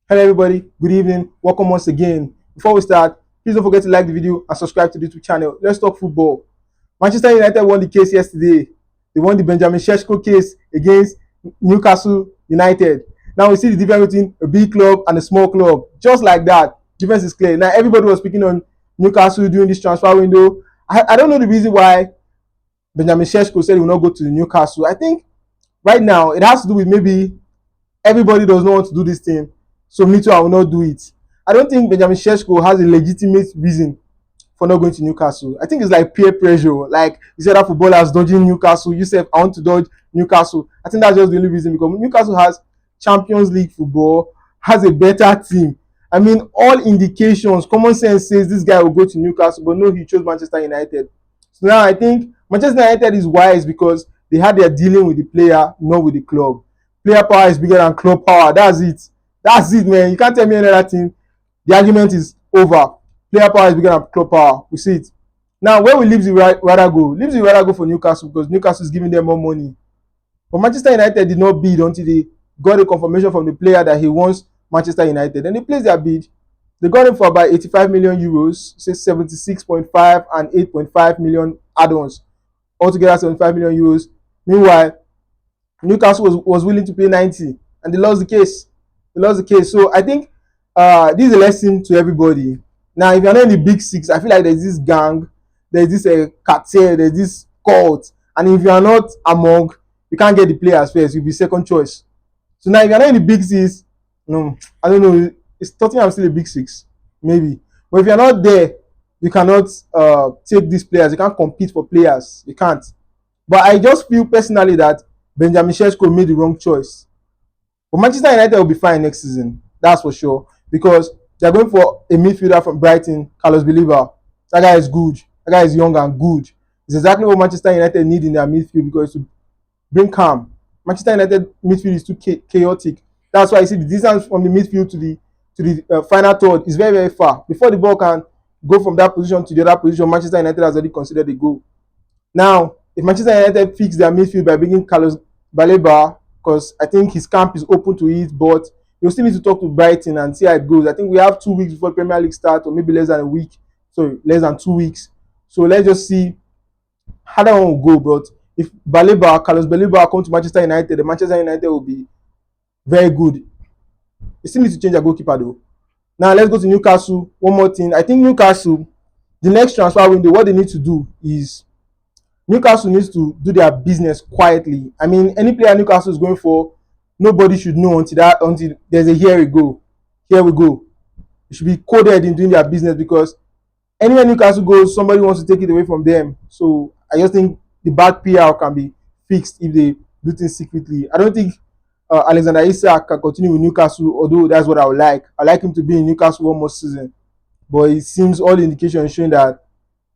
Hello everybody, good evening, welcome once again. Before we start, please don't forget to like the video and subscribe to the YouTube channel. Let's talk football. Manchester United won the case yesterday. They won the Benjamin Šeško case against Newcastle United. Now we see the difference between a big club and a small club. Just like that, difference is clear. Now everybody was speaking on Newcastle during this transfer window. I don't know the reason why Benjamin Šeško said he will not go to Newcastle. I think right now it has to do with maybe everybody does not want to do this thing, so me too, I will not do it. I don't think Benjamin Šeško has a legitimate reason for not going to Newcastle. I think it's like peer pressure. Like you said, that footballers dodging Newcastle. You said I want to dodge Newcastle. I think that's just the only reason, because Newcastle has Champions League football, has a better team. I mean, all indications, common sense says this guy will go to Newcastle, but no, he chose Manchester United. So now I think Manchester United is wise because they had their dealing with the player, not with the club. Player power is bigger than club power. That's it. That's it, man. You can't tell me any other thing. The argument is over. Player power is bigger than club power. We see it. Now, where will Leipzig rather go? Leipzig rather go for Newcastle because Newcastle is giving them more money. But Manchester United did not bid until they got a confirmation from the player that he wants Manchester United. And they placed their bid. They got him for about 85 million euros, say 76.5 and 8.5 million add-ons. Altogether 75 million euros. Meanwhile, Newcastle was willing to pay 90 and they lost the case. They lost the case. So I think this is a lesson to everybody. Now, if you're not in the big six, I feel like there's this gang, there's this cartel, there's this cult. And if you are not among, you can't get the players first. You'll be second choice. So now, if you're not in the big six, no, I don't know. It's Tottenham still a big six, maybe. But if you're not there, you cannot take these players. You can't compete for players. You can't. But I just feel personally that Benjamin Šeško made the wrong choice. But Manchester United will be fine next season. That's for sure. Because they're going for a midfielder from Brighton, Carlos Baleba. That guy is good. That guy is young and good. It's exactly what Manchester United need in their midfield, because to bring calm. Manchester United midfield is too chaotic. That's why you see the distance from the midfield to the final third is very, very far. Before the ball can go from that position to the other position, Manchester United has already considered the goal. Now, if Manchester United fix their midfield by bringing Carlos Baleba, because I think his camp is open to it, but you still need to talk to Brighton and see how it goes. I think we have 2 weeks before Premier League start, or maybe less than a week. Sorry, less than 2 weeks. So let's just see how that one will go. But if Carlos Baleba come to Manchester United, the Manchester United will be very good. They still need to change their goalkeeper though. Now let's go to Newcastle. One more thing. I think Newcastle, the next transfer window, what they need to do is Newcastle needs to do their business quietly. I mean, any player Newcastle is going for, nobody should know until there's a here we go. Here we go. It should be coded in doing their business, because anywhere Newcastle goes, somebody wants to take it away from them. So I just think the bad PR can be fixed if they do things secretly. I don't think Alexander Isak can continue with Newcastle, although that's what I would like. I like him to be in Newcastle one more season. But it seems all indications showing that,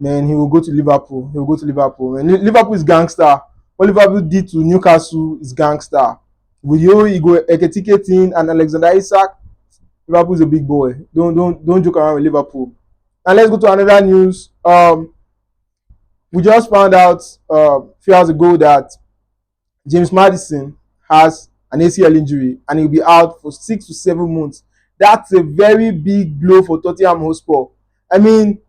man, he will go to Liverpool. He will go to Liverpool. And Liverpool is gangster. What Liverpool did to Newcastle is gangster. With you, Igor Ekitike thing and Alexander Isak, Liverpool is a big boy. Don't joke around with Liverpool. And let's go to another news. We just found out a few hours ago that James Maddison has an ACL injury and he'll be out for 6 to 7 months. That's a very big blow for Tottenham Hotspur. I mean,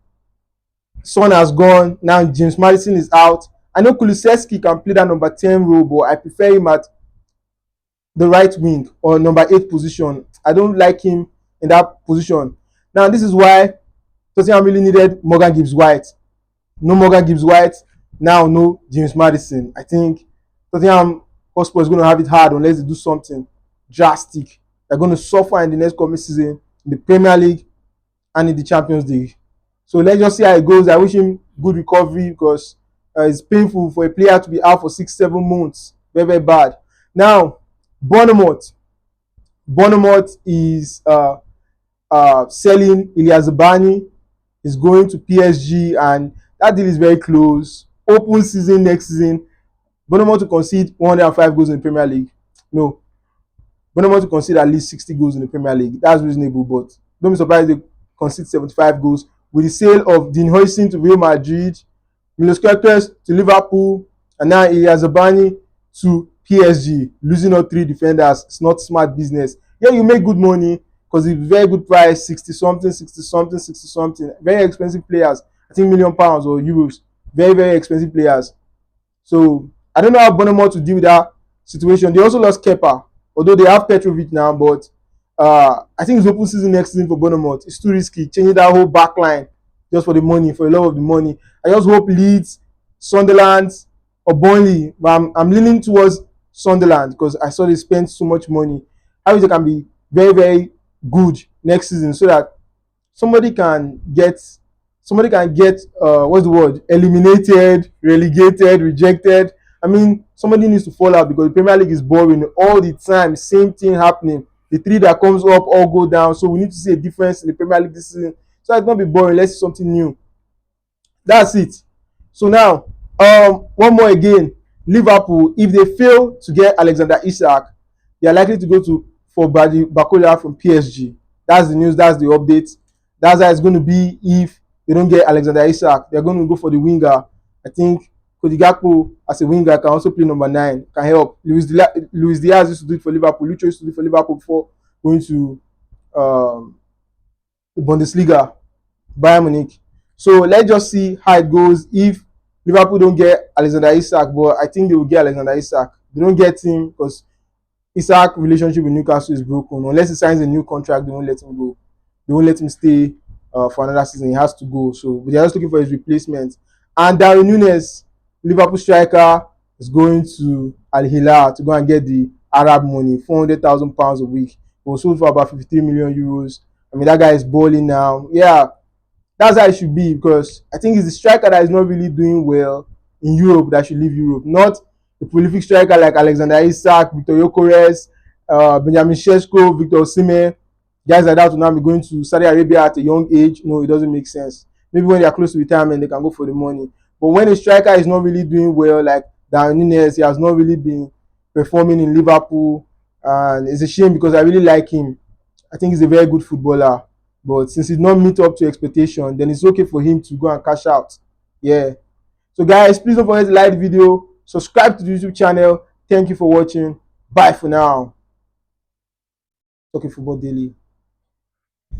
Son has gone. Now James Maddison is out. I know Kulusevski can play that number 10 role, but I prefer him at the right wing or number 8 position. I don't like him in that position. Now, this is why Tottenham really needed Morgan Gibbs-White. No Morgan Gibbs-White. Now, no James Maddison. I think Tottenham Hotspur is going to have it hard unless they do something drastic. They're going to suffer in the next coming season in the Premier League and in the Champions League. So let's just see how it goes. I wish him good recovery, because it's painful for a player to be out for 6-7 months. Very, very bad. Now, Bournemouth is selling Ilya Zabani. He's going to PSG, and that deal is very close. Open season next season. Bournemouth to concede 105 goals in the Premier League. No. Bournemouth to concede at least 60 goals in the Premier League. That's reasonable, but don't be surprised they concede 75 goals. With the sale of Dean Huijsen to Real Madrid, Milos Kerkez to Liverpool, and now Ilya Zabani to PSG, losing all 3 defenders. It's not smart business. Yeah, you make good money, because it's very good price, 60 something, 60 something, 60 something. Very expensive players. I think £1,000,000 or euros. Very, very expensive players. So I don't know how Bournemouth to deal with that situation. They also lost Kepa, although they have Petrovic now, but I think it's open season next season for Bournemouth. It's too risky changing that whole back line just for the money, for the love of the money. I just hope Leeds, Sunderland, or Burnley, but I'm leaning towards Sunderland because I saw they spent so much money. I wish they can be very, very good next season so that somebody can get what's the word, eliminated, relegated, rejected. I mean, somebody needs to fall out because the Premier League is boring all the time, same thing happening. The three that comes up all go down, so we need to see a difference in the Premier League this season so it's not be boring. Let's see something new. That's it. So now, one more again. Liverpool, if they fail to get Alexander Isak, they are likely to go to for Bakola from PSG. That's the news. That's the update. That's how it's going to be if they don't get Alexander Isak. They're going to go for the winger. I think Cody Gakpo as a winger can also play number 9. Can help. Luis Diaz used to do it for Liverpool. Lucho used to do it for Liverpool before going to the Bundesliga, Bayern Munich. So let's just see how it goes if Liverpool don't get Alexander Isak, but I think they will get Alexander Isak. They don't get him because Isak relationship with Newcastle is broken. Unless he signs a new contract, they won't let him go. They won't let him stay for another season. He has to go. So they're just looking for his replacement. And Darwin Núñez, Liverpool striker, is going to Al Hilal to go and get the Arab money, £400,000 a week. He was sold for about 53 million euros. I mean, that guy is balling now. Yeah, that's how it should be because I think it's the striker that is not really doing well in Europe that should leave Europe, not a prolific striker like Alexander Isak, Victor Gyökeres, Benjamin Šeško, Victor Osimhen. Guys like that will now be going to Saudi Arabia at a young age. No, it doesn't make sense. Maybe when they are close to retirement, they can go for the money. But when a striker is not really doing well, like Darwin Núñez, he has not really been performing in Liverpool, and it's a shame because I really like him. I think he's a very good footballer. But since he did not meet up to expectation, then it's okay for him to go and cash out. Yeah. So guys, please don't forget to like the video, subscribe to the YouTube channel. Thank you for watching. Bye for now. Talking Football Daily.